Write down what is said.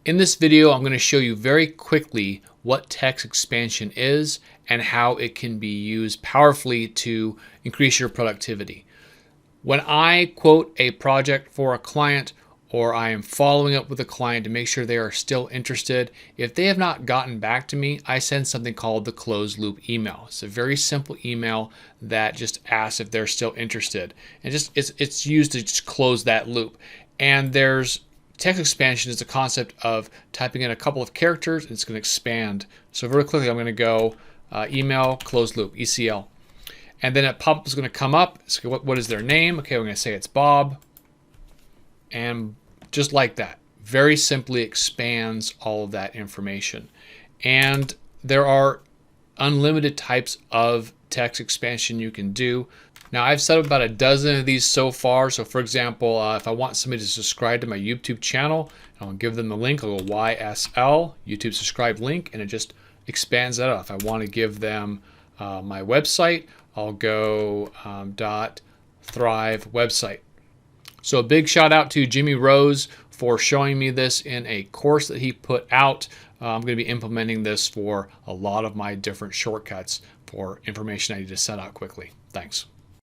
In this video, I'm going to show you very quickly what text expansion is and how it can be used powerfully to increase your productivity. When I quote a project for a client, or I am following up with a client to make sure they are still interested, if they have not gotten back to me, I send something called the closed loop email. It's a very simple email that just asks if they're still interested, and it's used to just close that loop. And there's text expansion is the concept of typing in a couple of characters and it's going to expand. So very quickly, I'm going to go email closed loop, ECL. And then a pop-up is going to come up. So what is their name? Okay, we're going to say it's Bob. And just like that, very simply expands all of that information. And there are unlimited types of text expansion you can do. Now, I've set up about a dozen of these so far. So for example, if I want somebody to subscribe to my YouTube channel, I'll give them the link. I'll go YSL, YouTube subscribe link, and it just expands that up. If I want to give them my website, I'll go .thrive website. So a big shout out to Jimmy Rose for showing me this in a course that he put out. I'm going to be implementing this for a lot of my different shortcuts for information I need to set out quickly. Thanks.